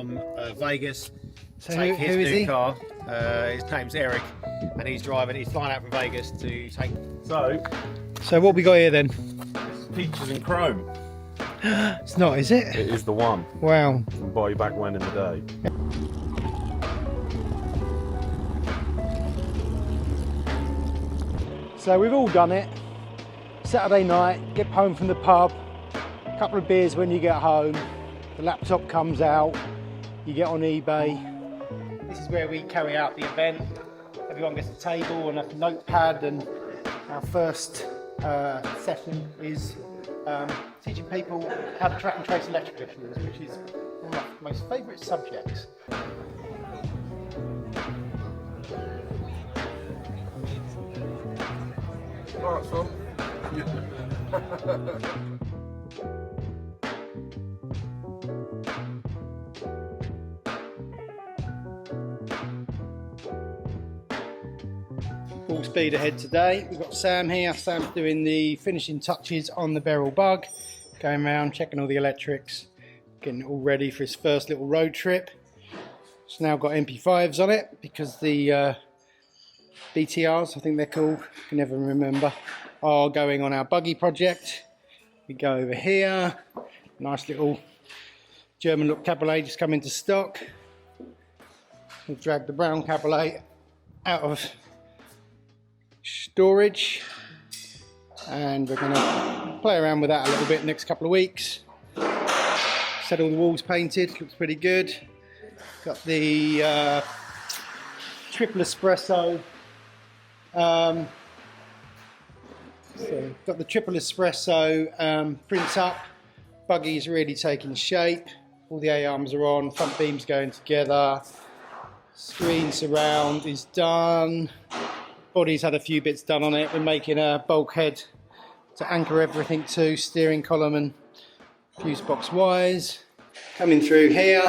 from Vegas. So Take who his is new he? car. His name's Eric, and he's flying out from Vegas to take. So what we got here then? Peaches and chrome. It's not, is it? It is the one. Wow. From way back when in the day. So we've all done it. Saturday night, get home from the pub, a couple of beers when you get home, the laptop comes out, you get on eBay. This is where we carry out the event. Everyone gets a table and a notepad, and our first session is teaching people how to track and trace electrical issues, which is one of my most favourite subjects. Alright, son. Full speed ahead today. We've got Sam here. Sam's doing the finishing touches on the Beryl Bug, going around checking all the electrics, getting it all ready for his first little road trip. It's now got MP5s on it because the BTRs, I think they're called, I can never remember, are going on our buggy project. We go over here, nice little German look cabriolet just come into stock. We'll drag the brown cabriolet out of storage, and we're going to play around with that a little bit next couple of weeks. Set all the walls painted, looks pretty good. Got the triple espresso. Got the triple espresso prints up. Buggy's really taking shape. All the A-arms are on, front beams going together. Screen surround is done. Body's had a few bits done on it. We're making a bulkhead to anchor everything to, steering column and fuse box wires. Coming through here.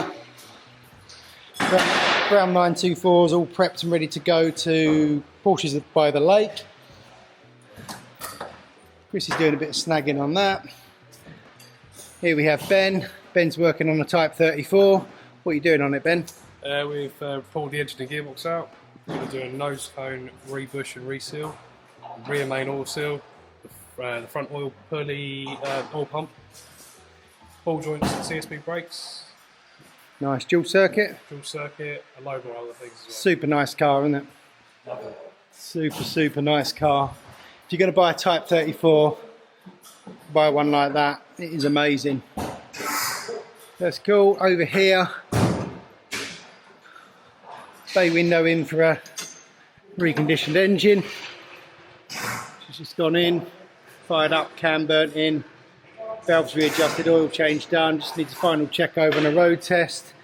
Brown 924s all prepped and ready to go to Porsches by the lake. Chris is doing a bit of snagging on that. Here we have Ben. Ben's working on a Type 34. What are you doing on it, Ben? We've pulled the engine and gearbox out. We're doing nose cone, rebush and reseal, rear main oil seal, the front oil pulley, oil pump, ball joints and CSB brakes. Nice dual circuit. Dual circuit, a load more other things as well. Super nice car, isn't it? Love it. Super nice car. If you're going to buy a Type 34, buy one like that. It is amazing. That's cool. Over here, bay window in for a reconditioned engine. She's just gone in, fired up, cam burnt in, valves readjusted, oil change done. Just needs a final check over and a road test.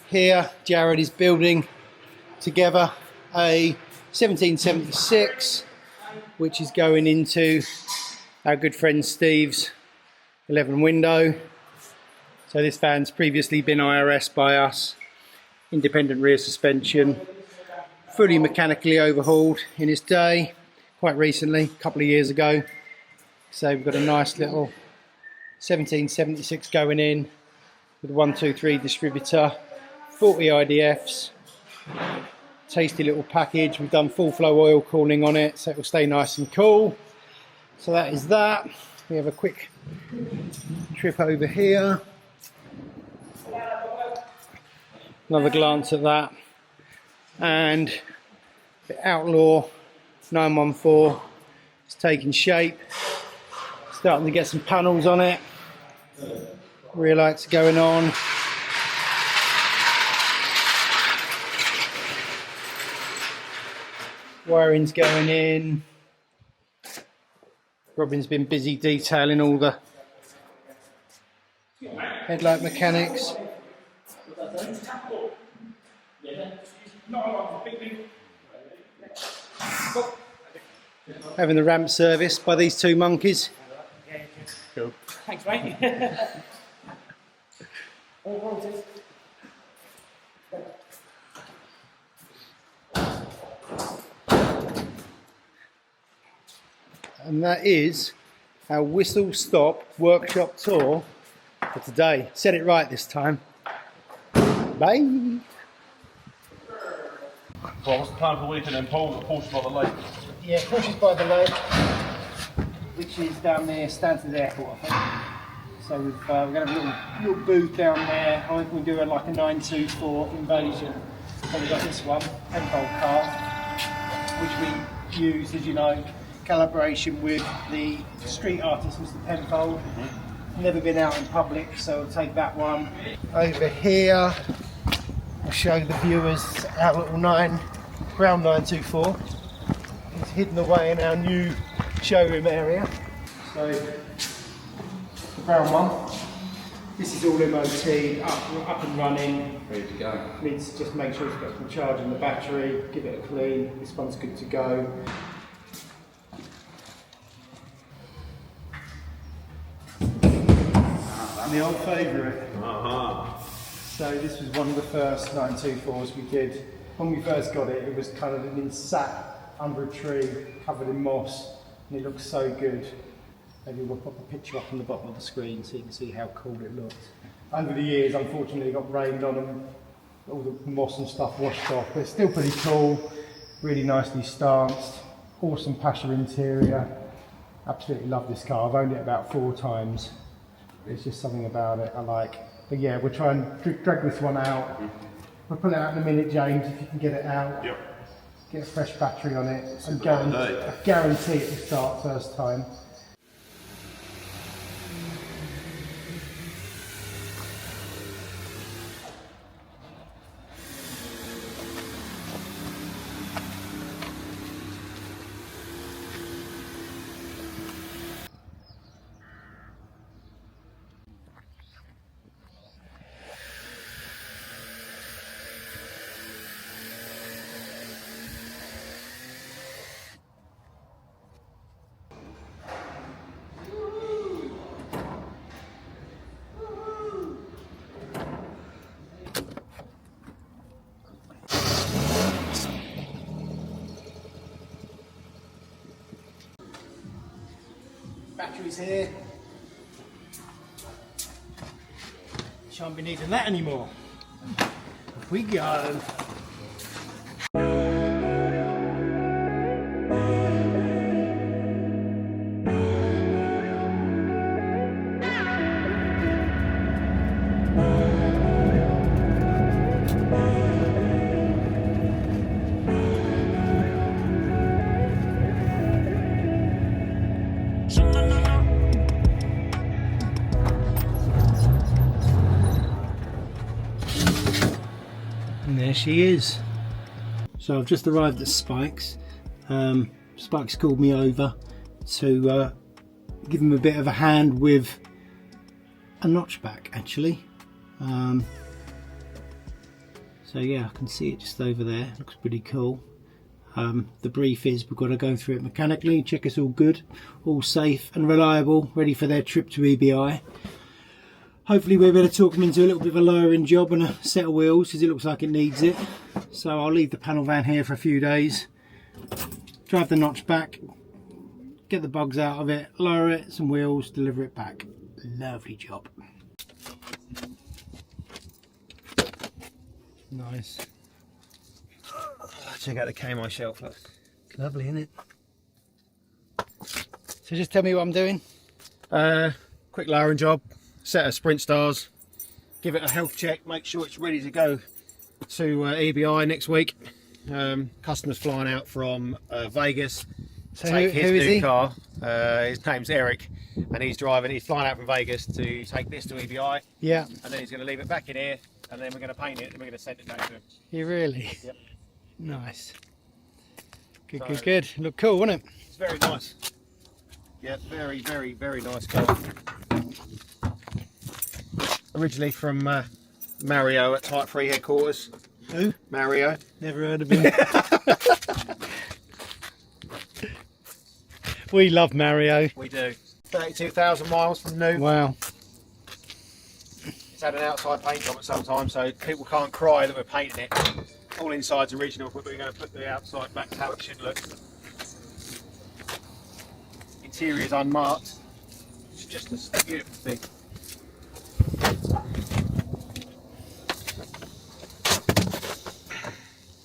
Here, Jared is building together a 1776, which is going into our good friend Steve's 11 window. So this van's previously been IRS by us. Independent rear suspension, fully mechanically overhauled in its day, quite recently, a couple of years ago. So we've got a nice little 1776 going in with a 123 distributor, 40 IDFs, tasty little package. We've done full flow oil cooling on it so it will stay nice and cool. So that is that. We have a quick trip over here. Another glance at that, and the Outlaw 914 is taking shape, starting to get some panels on it, rear lights going on. Wiring's going in. Robin's been busy detailing all the headlight mechanics. Having the ramp serviced by these two monkeys. Cool. Thanks, mate. And that is our whistle stop workshop tour for today. Said it right this time. Bye. Well, what's the plan for Wigton and Porsches by the lake? Yeah, Porsches by the lake, which is down near Stansted Airport, I think. So we're going to have a little booth down there. I think we do like a 924 Invasion. So we've got this one, Penfold car, which we use, as you know, collaboration with the street artist Mr. Penfold. Never been out in public, so we'll take that one. Over here, I'll show the viewers our little brown 924. It's hidden away in our new showroom area. So, the brown one. This is all MOT, up and running. Ready to go. Needs to just make sure it's got some charge in the battery, give it a clean. This one's good to go. The old favourite. So this was one of the first 924s we did. When we first got it, it was kind of been sat under a tree, covered in moss, and it looks so good. Maybe we'll pop a picture up on the bottom of the screen so you can see how cool it looks. Over the years, unfortunately, it got rained on and all the moss and stuff washed off, but it's still pretty cool, really nicely stanced, awesome Pasha interior. Absolutely love this car. I've owned it about 4 times. There's just something about it I like. But yeah, we'll try and drag this one out. We'll pull it out in a minute, James, if you can get it out. Yep. Get a fresh battery on it. I guarantee it will start first time. Batteries here. Shan't be needing that anymore. Off we go. And there she is. So I've just arrived at Spike's. Spike's called me over to give him a bit of a hand with a notchback actually. So yeah, I can see it just over there, looks pretty cool. The brief is we've got to go through it mechanically, check it's all good, all safe and reliable, ready for their trip to EBI. Hopefully we're able to talk them into a little bit of a lowering job and a set of wheels because it looks like it needs it. So I'll leave the panel van here for a few days, drive the notchback, get the bugs out of it, lower it, some wheels, deliver it back. Lovely job. Nice. Check out the camo shelf, look. Lovely, isn't it? So just tell me what I'm doing. Quick lowering job, set of sprint stars, give it a health check, make sure it's ready to go to EBI next week. Customers flying out from Vegas to take his new car. His name's Eric, and he's flying out from Vegas to take this to EBI. Yeah. And then he's going to leave it back in here, and then we're going to paint it, and we're going to send it back to him. You really? Yep. Nice. Good, so, good. Look cool, wouldn't it? It's very nice. Yeah, very, very, very nice car. Originally from Mario at Type 3 headquarters. Who? Mario. Never heard of him. We love Mario. We do. 32,000 miles from new. Wow. It's had an outside paint job at some time, so people can't cry that we're painting it. All inside's original, but we're going to put the outside back to how it should look. Interior is unmarked. It's just a beautiful thing.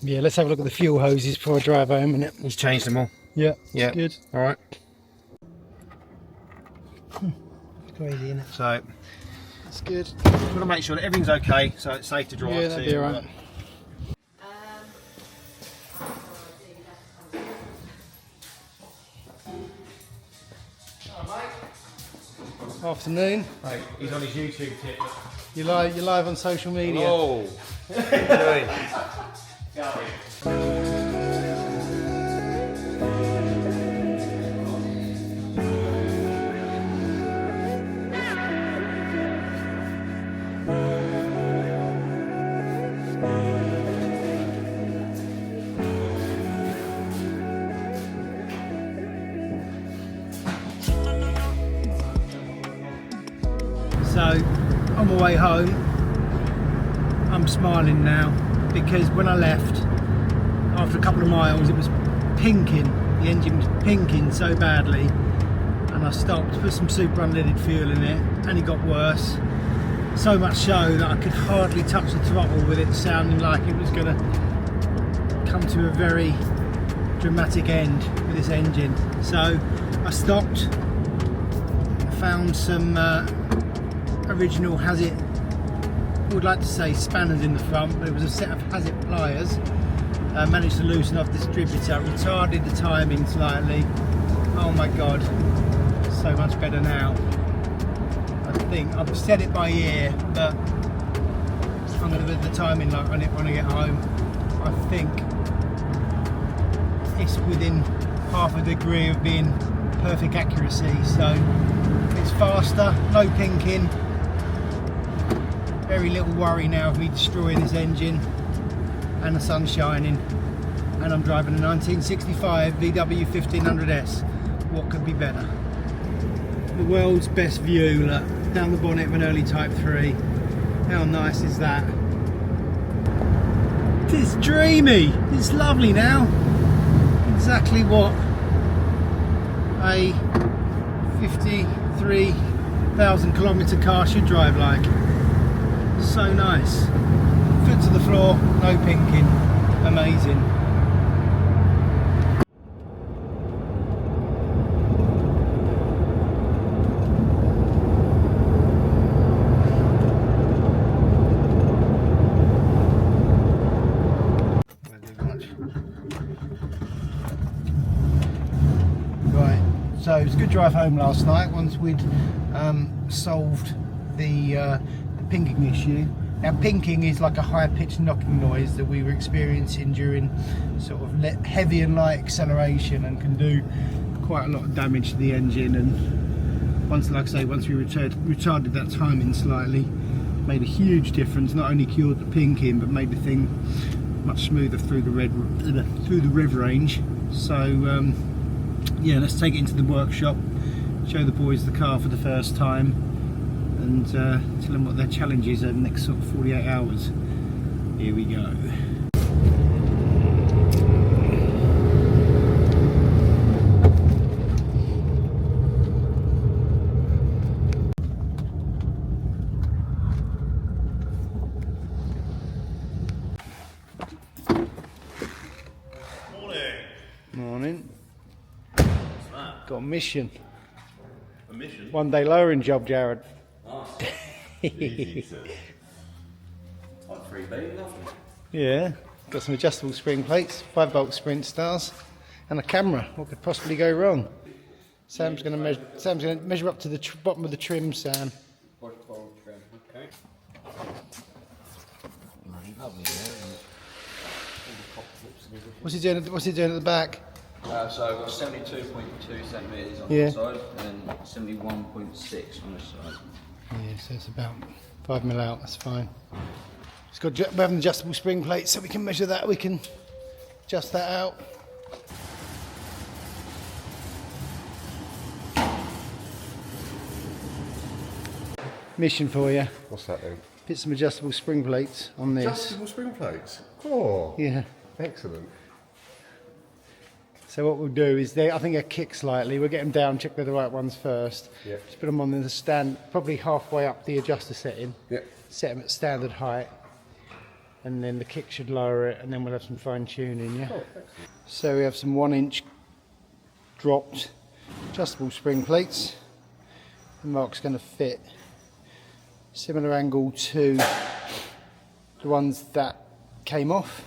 Yeah, let's have a look at the fuel hoses before I drive home, innit? He's changed them all. Yeah, Yeah. good. All right. Crazy, innit? So, That's good. got to make sure that everything's okay, so it's safe to drive. Yeah, that'd be alright. Afternoon. Right, he's on his YouTube tip. You're live on social media. Oh. So, on my way home, I'm smiling now because when I left, after a couple of miles, it was pinking. The engine was pinking so badly, and I stopped, put some super unleaded fuel in it, and it got worse. So much so that I could hardly touch the throttle with it sounding like it was going to come to a very dramatic end with this engine. So I stopped, found some original Hazit, I would like to say spanners in the front, but it was a set of Hazit pliers. Managed to loosen off the distributor, retarded the timing slightly. Oh my god, so much better now. I think I've set it by ear, but I'm going to put the timing lock on it when I get home. I think it's within half a degree of being perfect accuracy, so it's faster, no pinking. Very little worry now of me destroying this engine, and the sun's shining, and I'm driving a 1965 VW 1500S. What could be better? The world's best view, look, down the bonnet of an early Type 3. How nice is that? It's dreamy, it's lovely now. Exactly what a 53,000 kilometre car should drive like. So nice. Foot to the floor, no pinking. Amazing. Right, so it was a good drive home last night once we'd solved the pinking issue. Now pinking is like a high-pitched knocking noise that we were experiencing during sort of heavy and light acceleration, and can do quite a lot of damage to the engine. And once, like I say, once we retarded that timing slightly, made a huge difference. Not only cured the pinking, but made the thing much smoother through the rev range. So yeah, let's take it into the workshop, show the boys the car for the first time, and tell them what their challenge is over the next sort of 48 hours. Here we go. Morning. Got a mission. A mission? One day lowering job, Jared. Easy, sir. Type 3B, lovely. Yeah, got some adjustable spring plates, 5-volt sprint stars, and a camera. What could possibly go wrong? Sam's going to measure up to the bottom of the trim, Sam. Okay. What's he doing? What's he doing at the back? So I've got 72.2 centimetres on Yeah. the side and 71.6 on this side. Yeah, so it's about 5 mil out. That's fine. It's got. We have an adjustable spring plate, so we can measure that. We can adjust that out. Mission for you. What's that then? Fit some adjustable spring plates on this. Adjustable spring plates. Oh, Yeah. excellent. So what we'll do is I think they'll kick slightly. We'll get them down, check they're the right ones first. Yeah. Just put them on the stand, probably halfway up the adjuster setting. Yeah. Set them at standard height. and then the kick should lower it, and then we'll have some fine tuning. Yeah. So we have some 1-inch dropped adjustable spring plates. The mark's going to fit similar angle to the ones that came off,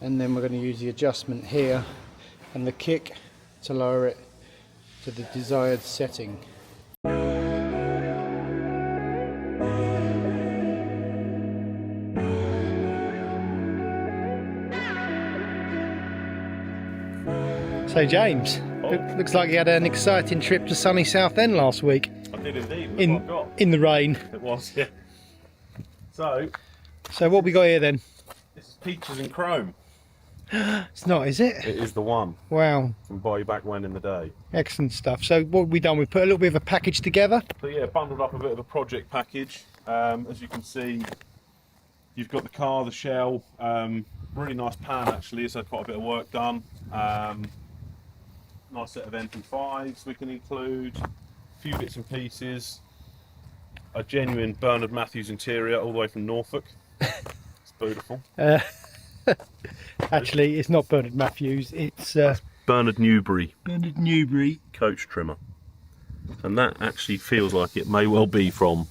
and then we're going to use the adjustment here and the kick to lower it to the desired setting. So James, looks like you had an exciting trip to sunny Southend last week. I did indeed. Look what I've got. In the rain. It was, yeah. So what we got here then? this is peaches and chrome. It's not, is it? It is the one. Wow, From buy back when in the day. excellent stuff. So what have we done? We put a little bit of a package together. So yeah, bundled up a bit of a project package. As you can see, you've got the car, the shell, really nice pan actually. It's had quite a bit of work done. Nice set of MP5s we can include, a few bits and pieces, a genuine Bernard Matthews interior all the way from Norfolk. It's beautiful. Actually, it's not Bernard Matthews, it's Bernard Newbury Bernard Newbury. coach trimmer. And that actually feels like it may well be from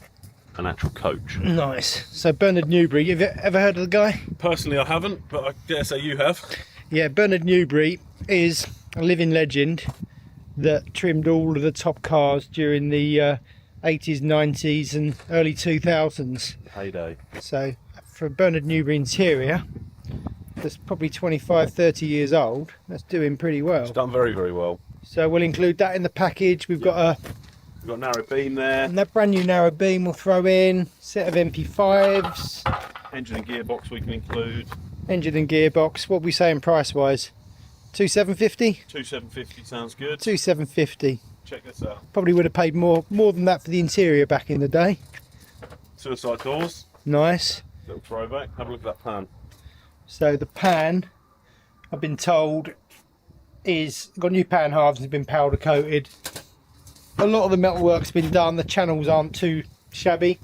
an actual coach. Nice. So Bernard Newbury, have you ever heard of the guy? Personally I haven't, but I dare say you have. Yeah, Bernard Newbury is a living legend that trimmed all of the top cars during the 80s, 90s and early 2000s. Heyday. So for Bernard Newbury interior, that's probably 25, 30 years old, that's doing pretty well. It's done very, very well. So we'll include that in the package. We've got We've got narrow beam there, that brand new narrow beam we'll throw in, set of MP5s, engine and gearbox we can include. engine and gearbox. What are we saying price wise? 2,750? 2,750 sounds good. 2,750. Check this out. Probably would have paid more than that for the interior back in the day. Suicide doors, Nice. little throwback. Have a look at that pan. So the pan, I've been told, is got new pan halves and been powder coated. A lot of the metalwork's been done. The channels aren't too shabby.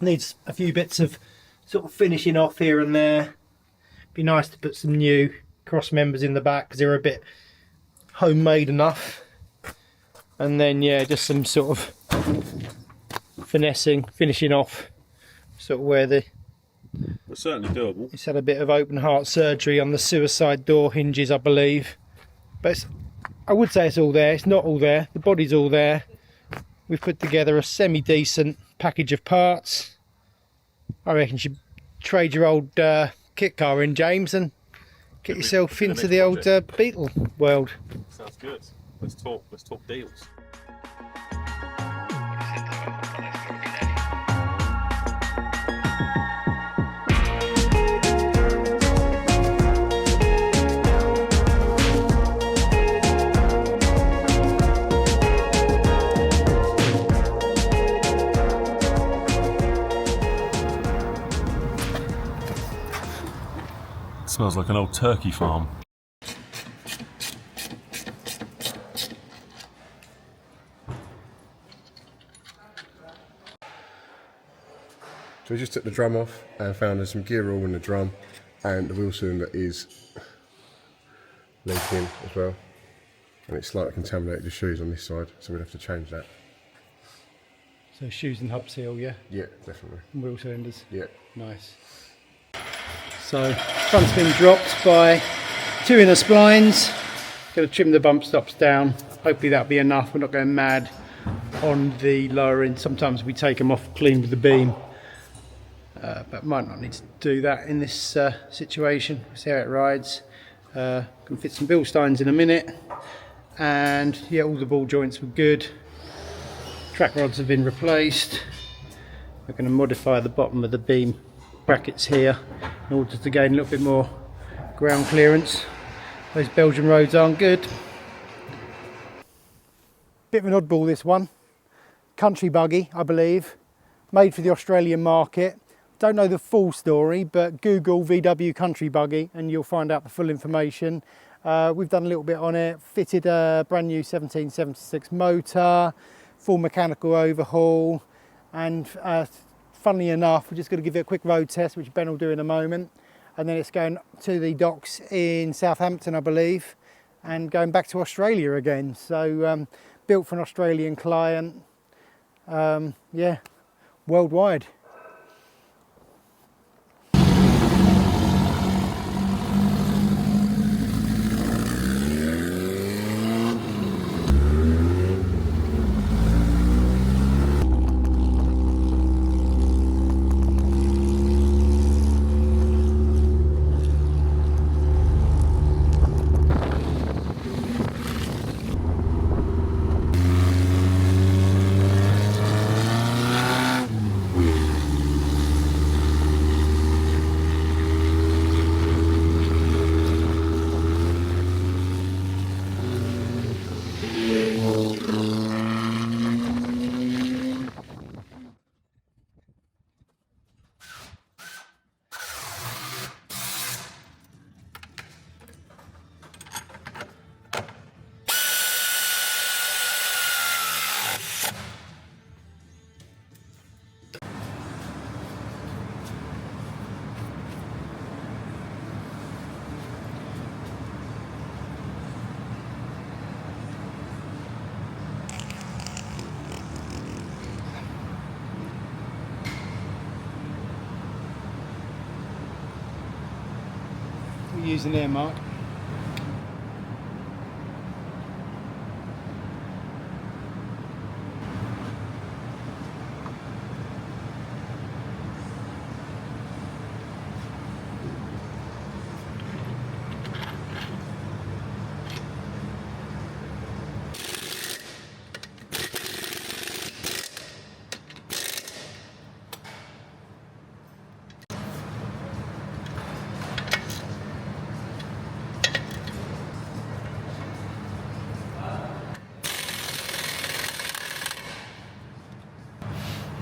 Needs a few bits of sort of finishing off here and there. Be nice to put some new cross members in the back because they're a bit homemade enough. And then yeah, just some sort of finessing, finishing off, sort of where It's certainly doable. it's had a bit of open heart surgery on the suicide door hinges, I believe. But I would say it's all there. It's not all there. The body's all there. We've put together a semi-decent package of parts. I reckon you should trade your old kit car in, James, and get yourself into the old Beetle world. Sounds good. Let's talk deals. Smells like an old turkey farm. So we just took the drum off and found there's some gear oil in the drum, and the wheel cylinder is leaking as well, and it's slightly contaminated the shoes on this side, so we'd have to change that. So shoes and hub seal, yeah? Yeah, definitely. And wheel cylinders. Yeah. Nice. So front's been dropped by 2 inner splines. Going to trim the bump stops down. Hopefully that'll be enough. We're not going mad on the lower end. Sometimes we take them off clean with the beam, but might not need to do that in this situation. See how it rides. Can fit some Bilsteins in a minute, and yeah, all the ball joints were good. Track rods have been replaced. We're going to modify the bottom of the beam brackets here in order to gain a little bit more ground clearance. Those Belgian roads aren't good. Bit of an oddball, this one. Country buggy, I believe, made for the Australian market. Don't know the full story, but Google VW country buggy and you'll find out the full information. We've done a little bit on it, fitted a brand new 1776 motor, full mechanical overhaul, and funnily enough, we're just going to give it a quick road test, which Ben will do in a moment, and then it's going to the docks in Southampton, I believe, and going back to Australia again. So built for an Australian client, yeah, worldwide. Using there, Mark.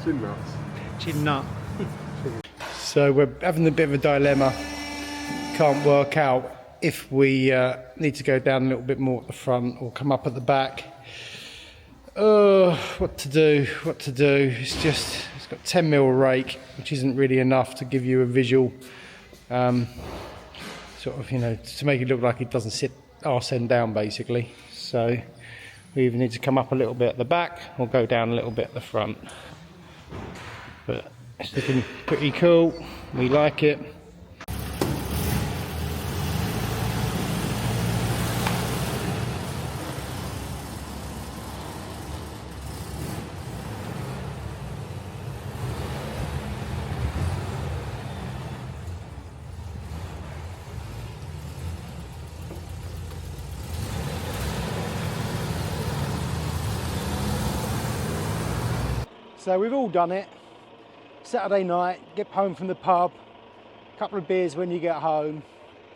Chin nuts. Chin nut. So we're having a bit of a dilemma. Can't work out if we need to go down a little bit more at the front or come up at the back. What to do? It's got 10mm rake, which isn't really enough to give you a visual, sort of, to make it look like it doesn't sit arse end down basically. So we either need to come up a little bit at the back or go down a little bit at the front. But it's looking pretty cool, we like it. So we've all done it. Saturday night, get home from the pub, a couple of beers when you get home,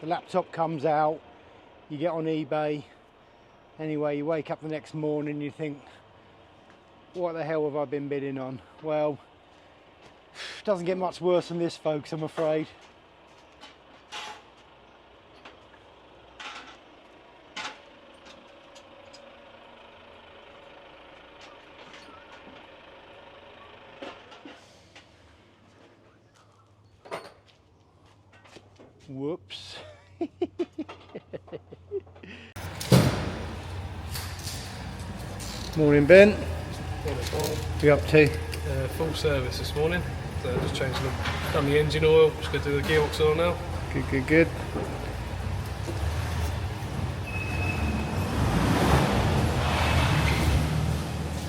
the laptop comes out, you get on eBay. Anyway, you wake up the next morning and you think, what the hell have I been bidding on? Well, it doesn't get much worse than this, folks, I'm afraid. Whoops. Morning, Ben. What are you up to? Full service this morning. So just done the engine oil. Just going to do the gearbox oil now. Good.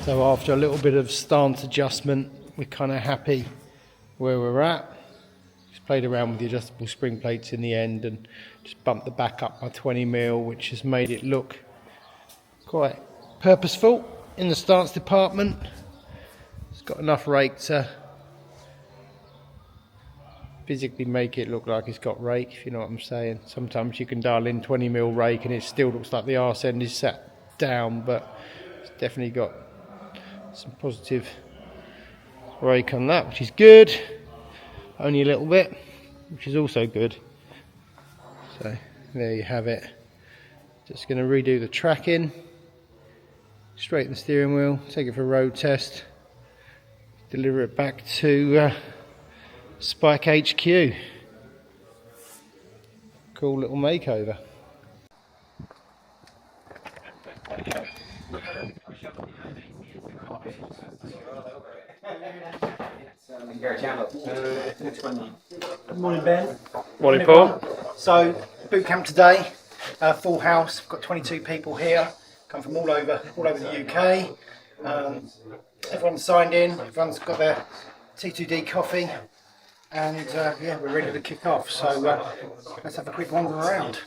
So after a little bit of stance adjustment, we're kind of happy where we're at. Just played around with the adjustable spring plates in the end and just bumped the back up by 20mm, which has made it look quite purposeful in the stance department. It's got enough rake to physically make it look like it's got rake, if you know what I'm saying. Sometimes you can dial in 20mm rake and it still looks like the arse end is sat down, but it's definitely got some positive rake on that, which is good. Only a little bit, which is also good. So there you have it. Just going to redo the tracking, straighten the steering wheel, take it for a road test. deliver it back to Spike HQ. Cool little makeover. Good morning, Ben. Morning, Paul. So, boot camp today, full house. We've got 22 people here, come from all over the UK. Everyone's signed in. Everyone's got their T2D coffee, and yeah, we're ready to kick off. So let's have a quick wander around.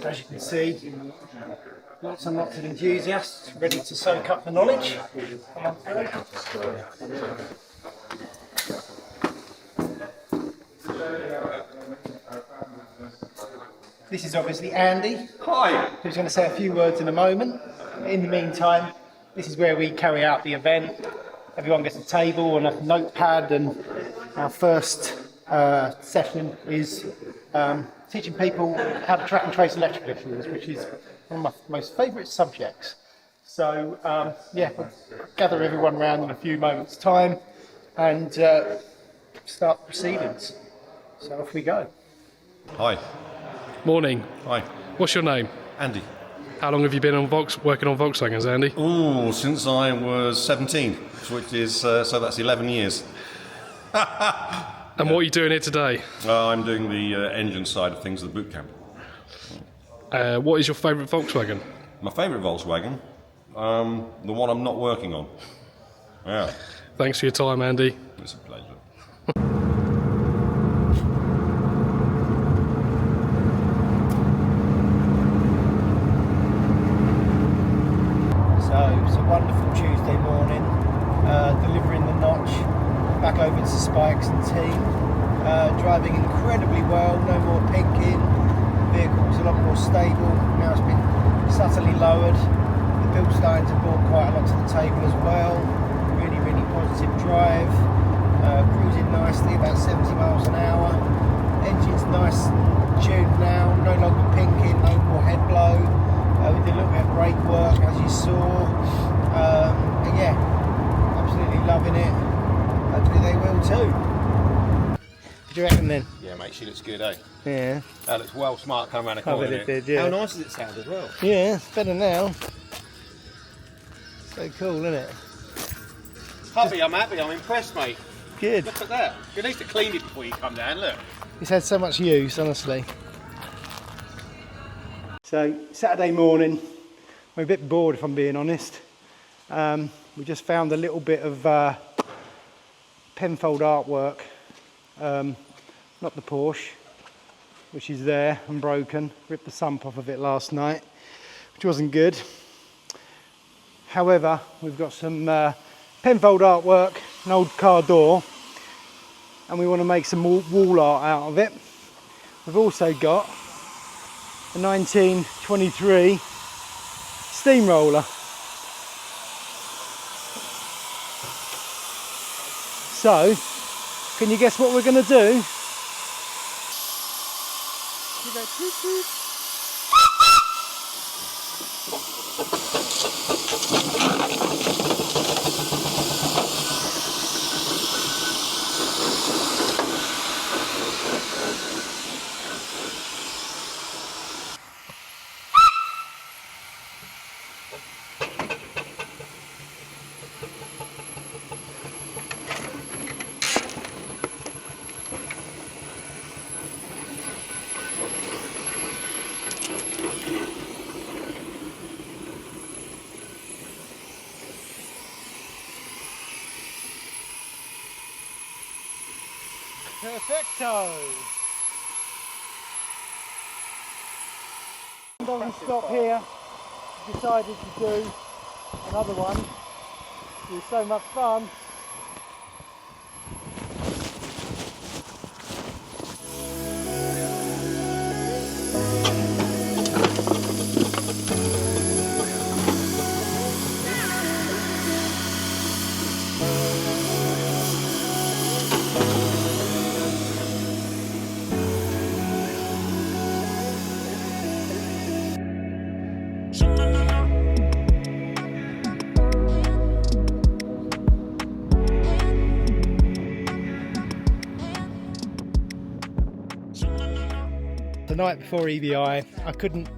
As you can see, lots and lots of enthusiasts ready to soak up the knowledge. This is obviously Andy. Hi. Who's going to say a few words in a moment. In the meantime, this is where we carry out the event. Everyone gets a table and a notepad, and our first session is teaching people how to track and trace electrical issues, which is one of my most favourite subjects. So yeah, we'll gather everyone around in a few moments' time and start the proceedings. So off we go. Hi. Morning. Hi. What's your name? Andy. How long have you been working on Volkswagens, Andy? Oh, since I was 17, which is, so that's 11 years. And what are you doing here today? I'm doing the engine side of things at the boot camp. What is your favourite Volkswagen? My favourite Volkswagen, the one I'm not working on. Yeah, Thanks for your time, Andy. it's a pleasure. So it's a wonderful Tuesday morning, delivering the notch back over to Spikes and team. Driving incredibly well, no more pinking, vehicle's a lot more stable, now it's been subtly lowered, the build's starting to bring quite a lot to the table as well, really, really positive drive, cruising nicely, about 70 miles an hour, engine's nice and tuned now, no longer pinking, no more head blow. We did a little bit of brake work, as you saw. And yeah, absolutely loving it. Hopefully they will too. What do you reckon then? Yeah, mate, she looks good, eh? Yeah. That looks well smart coming around the I corner. bet it didn't did, yeah. How nice does it sound as well? Yeah, it's better now. So cool, isn't it? I'm happy, I'm impressed, mate. Good. Look at that. You need to clean it before you come down, look. It's had so much use, honestly. So, Saturday morning, we're a bit bored if I'm being honest. We just found a little bit of penfold artwork, not the Porsche, which is there and broken. Ripped the sump off of it last night, which wasn't good. However, we've got some penfold artwork, an old car door, and we want to make some wall art out of it. We've also got a 1923 steamroller. So, can you guess what we're going to do? Perfecto! Doesn't stop here. Decided to do another one. It was so much fun. The night before EBI, I couldn't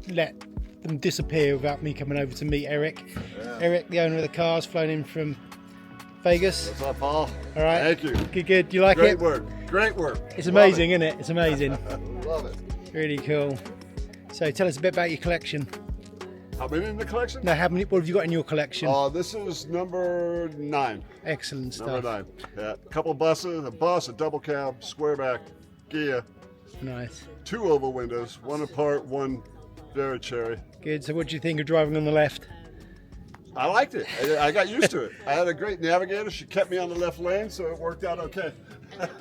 let them disappear without me coming over to meet Eric. Yeah. Eric, the owner of the car's flown in from Vegas. What's up, Paul? All right. Thank you. Good, good. You like Great it? work. Great work. It's amazing, isn't it? It's amazing. Love it. Really cool. So tell us a bit about your collection. How many in the collection? No, what have you got in your collection? This is number 9. Excellent stuff. Number 9. Yeah, a couple buses, a bus, a double cab, square back, Gia. Nice. 2 oval windows, 1 apart, 1 very cherry. Good. So what do you think of driving on the left? I liked it. I got used to it. I had a great navigator. She kept me on the left lane, so it worked out okay.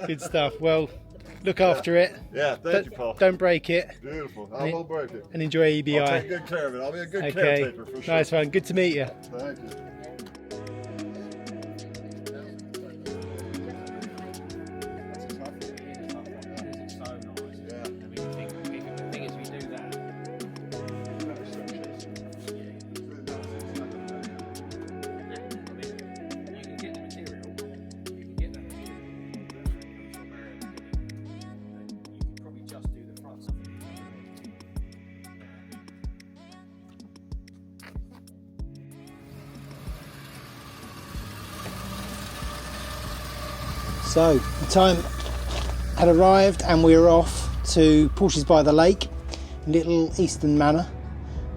Good stuff. Well, look after it. Yeah, thank you, Paul. Don't break it. Beautiful. I won't break it. And enjoy EBI. I'll take good care of it. I'll be a good Okay. caretaker for sure. Nice one. Good to meet you. Thank you. So the time had arrived and we were off to Porsches by the Lake, Little Eastern Manor,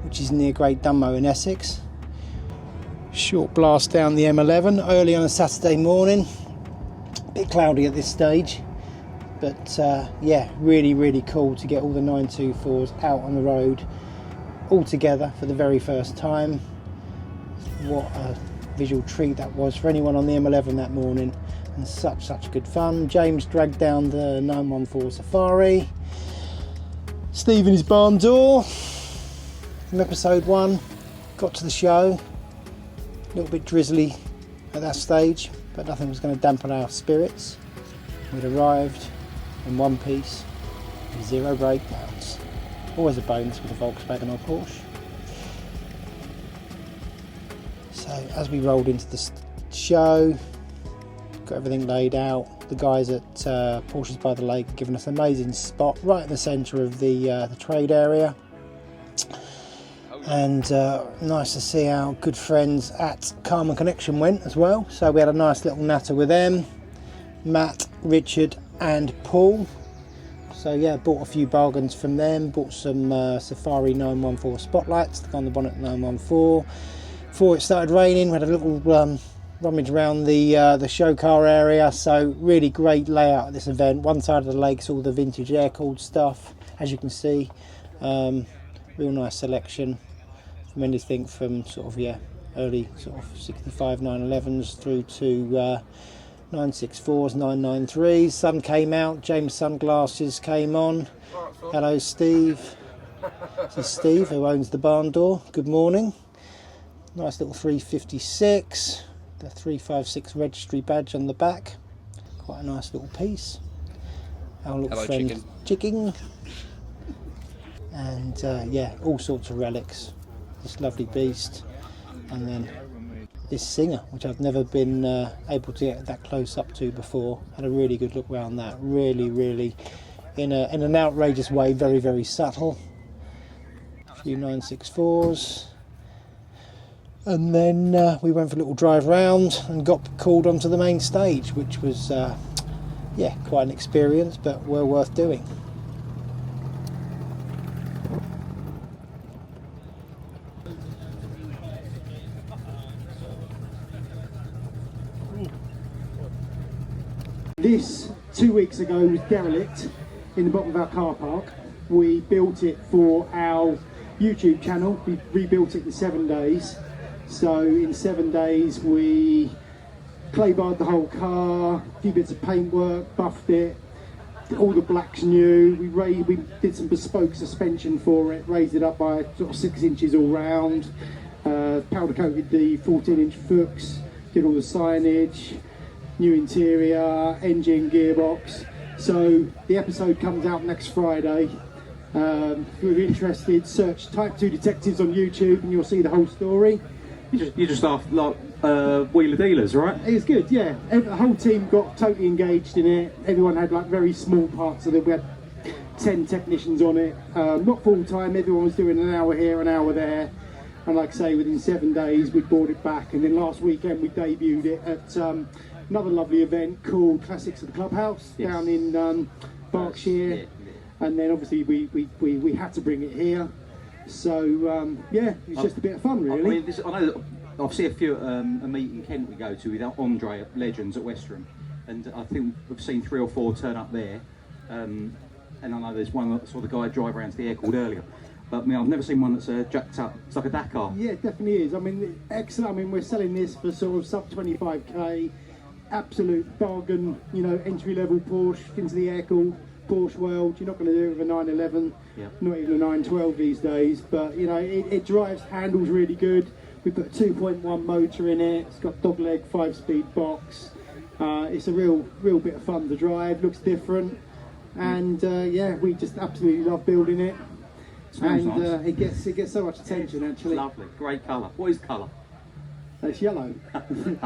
which is near Great Dunmow in Essex. Short blast down the M11 early on a Saturday morning. A bit cloudy at this stage, but yeah, really cool to get all the 924s out on the road all together for the very first time. What a visual treat that was for anyone on the M11 that morning. And such good fun. James dragged down the 914 Safari. Steve in his barn door from episode 1 got to the show. A little bit drizzly at that stage, but nothing was going to dampen our spirits. We'd arrived in one piece, 0 breakdowns. Always a bonus with a Volkswagen or Porsche. So as we rolled into the show, got everything laid out. The guys at Porsches by the Lake giving us an amazing spot right in the centre of the trade area, and nice to see our good friends at Carmen Connection went as well. So we had a nice little natter with them, Matt, Richard and Paul. So yeah, bought a few bargains from them. Bought some Safari 914 spotlights to go on the bonnet 914. Before it started raining, we had a little rummage around the show car area. So really great layout at this event. One side of the lake's all the vintage air-cooled stuff, as you can see. Real nice selection from anything from sort of early sort of 65 911s through to 964s, 993s. Sun came out, James sunglasses came on. Hello Steve. This is Steve who owns the barn door. Good morning. Nice little 356. The 356 registry badge on the back. Quite a nice little piece. Our little Hello, friend Chicken. And yeah, all sorts of relics. This lovely beast. And then this Singer, which I've never been able to get that close up to before. Had a really good look around that. Really in an outrageous way, very subtle. A few 964s. And then we went for a little drive round and got called onto the main stage, which was yeah, quite an experience, but well worth doing. This 2 weeks ago was derelict in the bottom of our car park. We built it for our YouTube channel. We rebuilt it in 7 days. So in 7 days we clay-barred the whole car, a few bits of paintwork, buffed it, all the blacks new. We did some bespoke suspension for it, raised it up by sort of 6 inches all round, powder coated the 14-inch hooks, did all the signage, new interior, engine, gearbox. So the episode comes out next Friday. If you're interested, search Type 2 Detectives on YouTube and you'll see the whole story. You just after like wheeler dealers, right? It was good, yeah. The whole team got totally engaged in it. Everyone had like very small parts of it. We had 10 technicians on it, not full time, everyone was doing an hour here, an hour there, and like I say, within 7 days we brought it back, and then last weekend we debuted it at another lovely event called Classics at the Clubhouse down in Berkshire, and then obviously we had to bring it here, so yeah, it's just a bit of fun really. I mean, I know that I've seen a few at a meet in Kent we go to with Andre at Legends at Westerham, and I think we've seen 3 or 4 turn up there, and I know there's one that saw the guy drive around to the air called earlier. But I mean, I've never seen one that's jacked up. It's like a Dakar. Yeah, it definitely is. I mean, excellent. I mean, we're selling this for sort of sub 25k, absolute bargain. You know, entry level Porsche into the air-cooled Porsche world. You're not going to do it with a 911, not even a 912 these days. But you know, it drives, handles really good. We put a 2.1 motor in it. It's got dogleg 5-speed box. It's a real bit of fun to drive. Looks different, and yeah, we just absolutely love building it. And nice. It gets so much attention actually. It's lovely, great colour. What is colour? It's yellow. I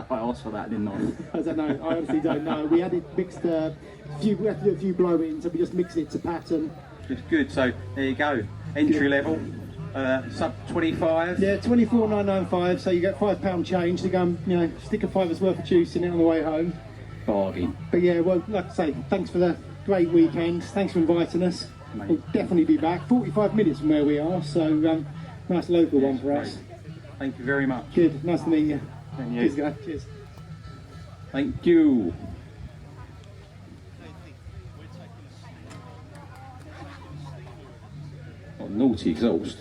asked for that, didn't I? I don't know. I honestly don't know. We had it mixed. We had to do a few blow-ins, so we just mixed it to pattern. It's good. So there you go. Entry level, sub 25. Yeah, 24,995. So you get £5 change to go and, you know, stick a fiver's worth of juice in it on the way home. Bargain. But yeah, well, like I say, thanks for the great weekend. Thanks for inviting us. Mate. We'll definitely be back. 45 minutes from where we are, so nice local one for us. Thank you very much. Good, nice to meet you. And you. Cheers, guys. Cheers. Thank you. Oh, naughty exhaust.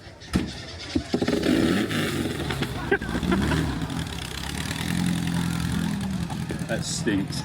That stinks.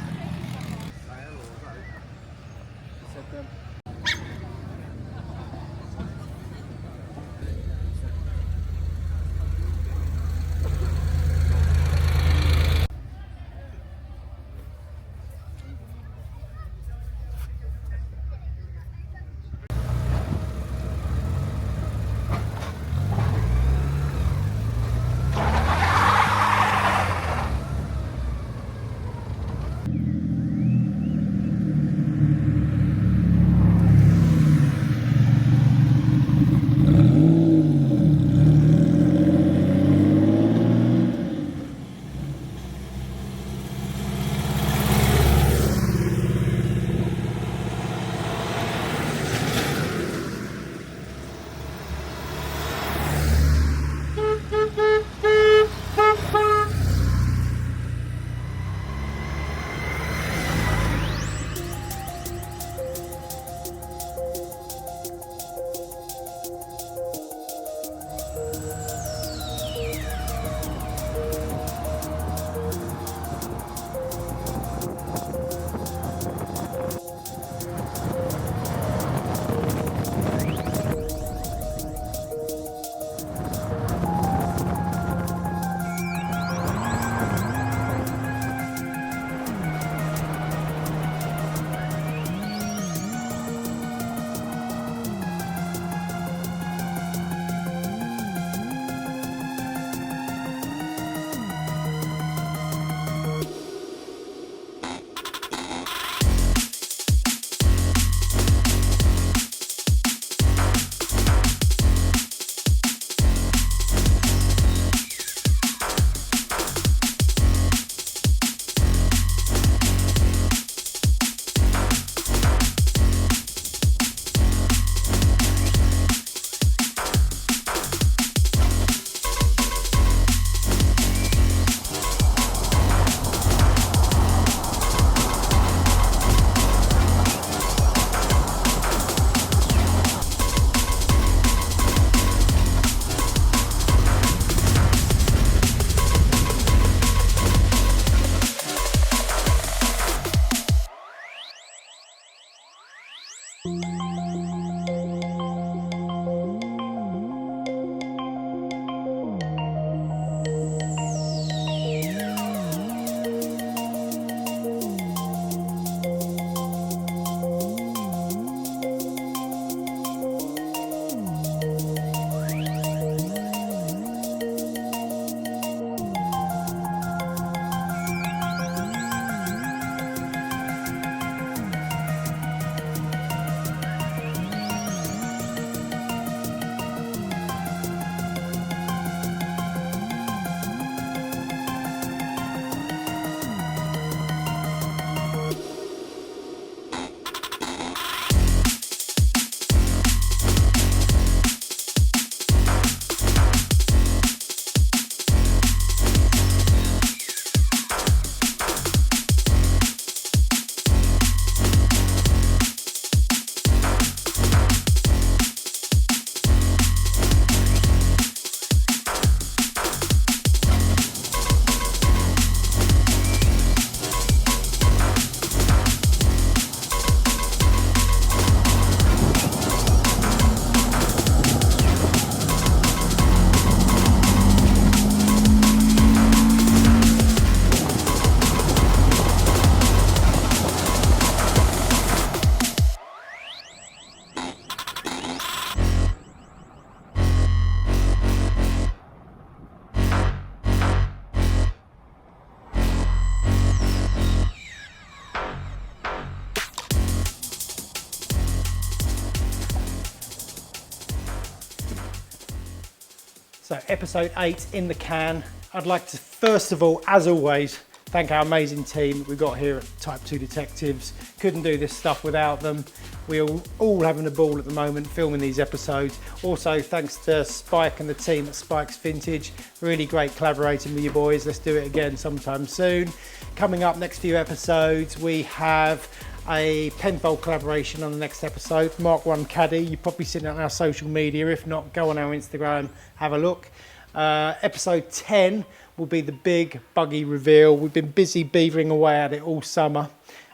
So episode 8 in the can. I'd like to first of all, as always, thank our amazing team we've got here at Type 2 Detectives. Couldn't do this stuff without them. We're all having a ball at the moment filming these episodes. Also, thanks to Spike and the team at Spike's Vintage. Really great collaborating with you boys. Let's do it again sometime soon. Coming up next few episodes, we have a Penfold collaboration on the next episode. Mark 1 Caddy. You've probably seen it on our social media. If not, go on our Instagram, have a look. Episode 10 will be the big buggy reveal. We've been busy beavering away at it all summer,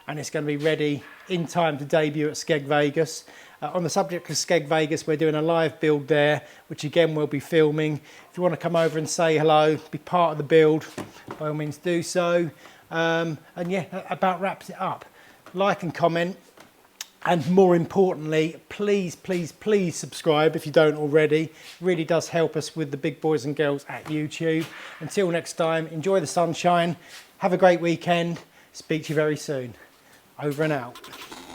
and it's going to be ready in time to debut at Skeg Vegas. On the subject of Skeg Vegas, we're doing a live build there, which again we'll be filming. If you want to come over and say hello, be part of the build, by all means do so. And yeah, that about wraps it up. Like and comment, and more importantly, please, please, please subscribe if you don't already. It really does help us with the big boys and girls at YouTube. Until next time, enjoy the sunshine, have a great weekend, speak to you very soon. Over and out.